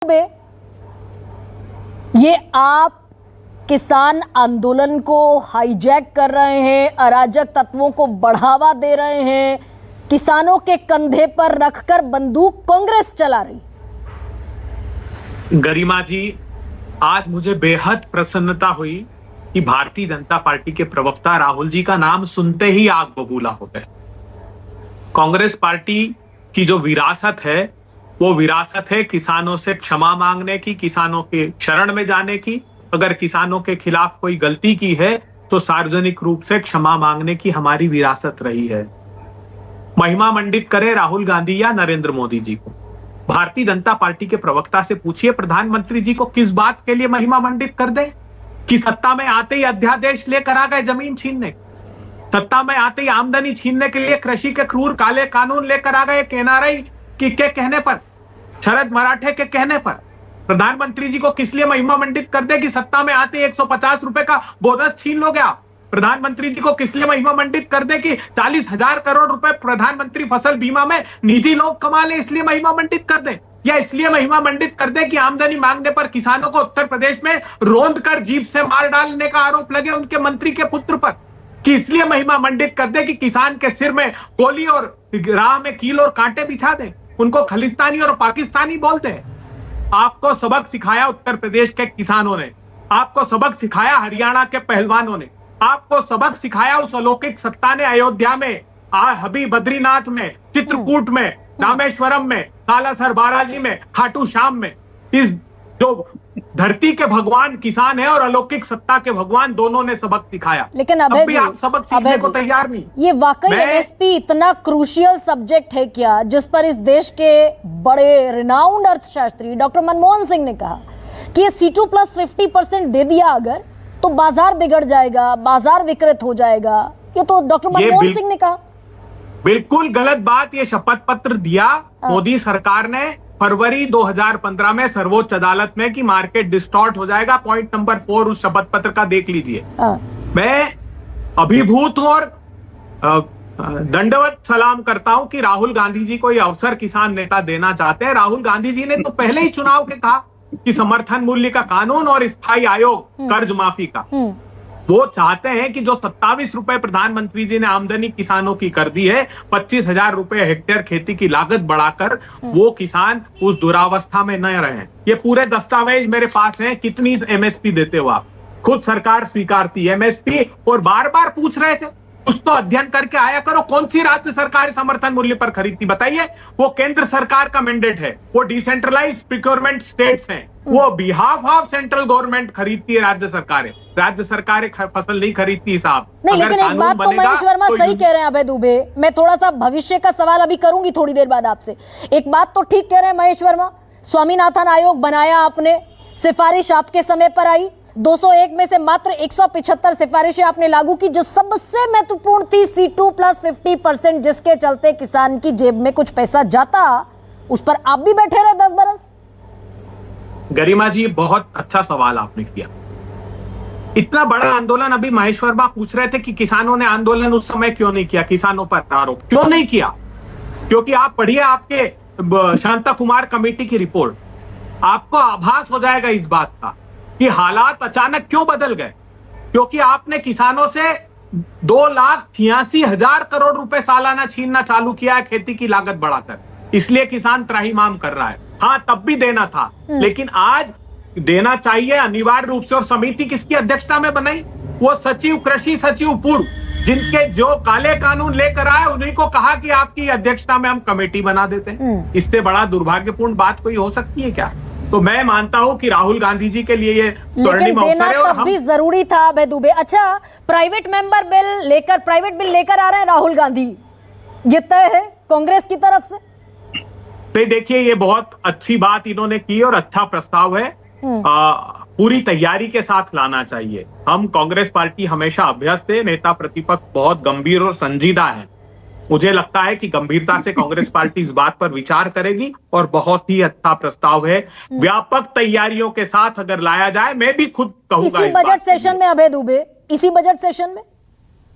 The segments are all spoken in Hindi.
दुबे, ये आप किसान आंदोलन को हाईजैक कर रहे हैं, अराजक तत्वों को बढ़ावा दे रहे हैं, किसानों के कंधे पर रखकर बंदूक कांग्रेस चला रही। गरिमा जी, आज मुझे बेहद प्रसन्नता हुई कि भारतीय जनता पार्टी के प्रवक्ता राहुल जी का नाम सुनते ही आग बबूला हो गए। कांग्रेस पार्टी की जो विरासत है वो विरासत है किसानों से क्षमा मांगने की, किसानों के शरण में जाने की। अगर किसानों के खिलाफ कोई गलती की है तो सार्वजनिक रूप से क्षमा मांगने की हमारी विरासत रही है। महिमा मंडित करे राहुल गांधी या नरेंद्र मोदी जी को। भारतीय जनता पार्टी के प्रवक्ता से पूछिए प्रधानमंत्री जी को किस बात के लिए महिमा मंडित कर दे कि सत्ता में आते ही अध्यादेश लेकर आ गए जमीन छीनने, सत्ता में आते ही आमदनी छीनने के लिए कृषि के क्रूर काले कानून लेकर आ गए एनआरआई के कहने पर, शरद मराठे के कहने पर। प्रधानमंत्री जी को किस लिए महिमा मंडित कर दे कि सत्ता में आते 150 रुपए का बोनस छीन लो गया। प्रधानमंत्री जी को किस लिए महिमा मंडित कर दे कि 40,000 करोड़ रुपए प्रधानमंत्री फसल बीमा में निजी लोग कमा ले, इसलिए महिमा मंडित कर दे। या इसलिए महिमा मंडित कर दे कि आमदनी मांगने पर किसानों को उत्तर प्रदेश में रोंद कर जीप से मार डालने का आरोप लगे उनके मंत्री के पुत्र पर, कि इसलिए महिमा मंडित कर दे कि किसान के सिर में गोली और राह में कील और कांटे बिछा दे, उनको खालिस्तानी और पाकिस्तानी बोलते हैं। आपको सबक सिखाया उत्तर प्रदेश के किसानों ने, आपको सबक सिखाया हरियाणा के पहलवानों ने, आपको सबक सिखाया उस अलौकिक सत्ता ने अयोध्या में, हबी बद्रीनाथ में, चित्रकूट में, रामेश्वरम में, कालासर बालाजी में, खाटू श्याम में। इस जो धरती के भगवान किसान है और अलौकिक सत्ता के भगवान दोनों ने सबक सिखाया। लेकिन अब भी आप सबक सीखने को तैयार नहीं। ये वाकई एमएसपी इतना क्रूशियल सब्जेक्ट है क्या, जिस पर इस देश के बड़े रिनाउंड अर्थशास्त्री डॉक्टर मनमोहन सिंह ने कहा कि ये C2 + 50% दे दिया अगर तो बाजार बिगड़ जाएगा, बाजार विकृत हो जाएगा। ये तो डॉक्टर मनमोहन सिंह ने कहा। बिल्कुल गलत बात। ये शपथ पत्र दिया मोदी सरकार ने फरवरी 2015 में सर्वोच्च अदालत में कि मार्केट डिस्टॉर्ट हो जाएगा। पॉइंट नंबर 4 उस शपथ पत्र का देख लीजिए। मैं अभिभूत हूं और दंडवत सलाम करता हूं कि राहुल गांधी जी को यह अवसर किसान नेता देना चाहते हैं। राहुल गांधी जी ने तो पहले ही चुनाव के कहा कि समर्थन मूल्य का कानून और स्थायी आयोग कर्ज माफी का, वो चाहते हैं कि जो 27 रुपए प्रधानमंत्री जी ने आमदनी किसानों की कर दी है, 25,000 रुपए हेक्टेयर खेती की लागत बढ़ाकर वो किसान उस दुरावस्था में न रहें। ये पूरे दस्तावेज मेरे पास हैं, कितनी एमएसपी देते हो आप, खुद सरकार स्वीकारती है एमएसपी। और बार बार पूछ रहे थे कुछ तो अध्ययन करके आया करो, कौन सी राज्य सरकार समर्थन मूल्य पर खरीदती बताइए। वो केंद्र सरकार का मैंडेट है, वो डिसेंट्रलाइज्ड प्रोक्योरमेंट स्टेट्स हैं, वो बिहाफ ऑफ सेंट्रल गवर्नमेंट खरीदती है। राज्य सरकारें फसल नहीं खरीदती साहब। नहीं, लेकिन एक बात तो महेश वर्मा सही कह रहे हैं अभय दुबे। मैं थोड़ा सा भविष्य का सवाल अभी करूंगी थोड़ी देर बाद आपसे। एक बात तो ठीक कह रहे हैं महेश वर्मा, स्वामीनाथन आयोग बनाया आपने, सिफारिश आपके समय पर आई, 201 में से मात्र 175 सिफारिशें आपने लागू की, जो सबसे महत्वपूर्ण थी C2 + 50%, जिसके चलते किसान की जेब में कुछ पैसा जाता, उस पर आप भी बैठे रहे 10 बरस। गरिमा जी, बहुत अच्छा सवाल आपने किया। इतना बड़ा आंदोलन, अभी महेश वर्मा पूछ रहे थे कि किसानों ने आंदोलन उस समय क्यों नहीं किया, किसानों पर आरोप क्यों नहीं किया, क्योंकि आप पढ़िए आपके शांता कुमार कमेटी की रिपोर्ट, आपको आभास हो जाएगा इस बात का कि हालात अचानक क्यों बदल गए। क्योंकि आपने किसानों से 2,86,000 करोड़ रुपए सालाना छीनना चालू किया है खेती की लागत बढ़ाकर, इसलिए किसान त्राहिमाम कर रहा है। हाँ, तब भी देना था, लेकिन आज देना चाहिए अनिवार्य रूप से। और समिति किसकी अध्यक्षता में बनाई? वो सचिव, कृषि सचिव पूर्व, जिनके जो काले कानून लेकर आए उन्हीं को कहा कि आपकी अध्यक्षता में हम कमेटी बना देते हैं। इससे बड़ा दुर्भाग्यपूर्ण बात कोई हो सकती है क्या? तो मैं मानता हूं कि राहुल गांधी जी के लिए ये स्वर्णिम अवसर है और तब भी जरूरी था अभय दुबे। अच्छा, प्राइवेट बिल लेकर आ रहे हैं राहुल गांधी, ये तय है कांग्रेस की तरफ से? तो देखिए, ये बहुत अच्छी बात इन्होंने की और अच्छा प्रस्ताव है। पूरी तैयारी के साथ लाना चाहिए। हम कांग्रेस पार्टी हमेशा अभ्यस्त है, नेता प्रतिपक्ष बहुत गंभीर और संजीदा है। मुझे लगता है कि गंभीरता से कांग्रेस पार्टी इस बात पर विचार करेगी और बहुत ही अच्छा प्रस्ताव है। व्यापक तैयारियों के साथ अगर लाया जाए, मैं भी खुद कहूंगा इसी बजट सेशन में अभय दुबे, इसी बजट सेशन में।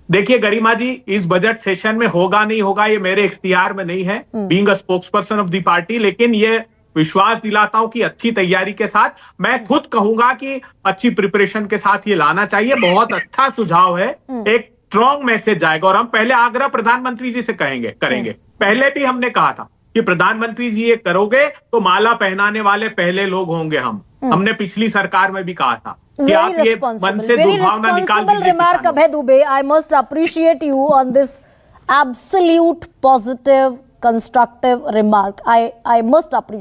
देखिए गरिमा जी, इस बजट सेशन में होगा नहीं होगा ये मेरे इख्तियार में नहीं है, being a spokesperson of the party, लेकिन ये विश्वास दिलाता हूं कि अच्छी तैयारी के साथ, मैं खुद कहूंगा कि अच्छी प्रिपरेशन के साथ ये लाना चाहिए। बहुत अच्छा सुझाव है, एक स्ट्रॉन्ग मैसेज जाएगा। और हम पहले आग्रह प्रधानमंत्री जी से करेंगे। पहले भी हमने कहा था कि प्रधानमंत्री जी ये करोगे तो माला पहनाने वाले पहले लोग होंगे हम। हमने पिछली सरकार में भी कहा था कि आप ये मन से दुर्भावना निकाल दीजिए। Remark Abhay Dubey, I must appreciate you on this absolute positive constructive remark. I must appreciate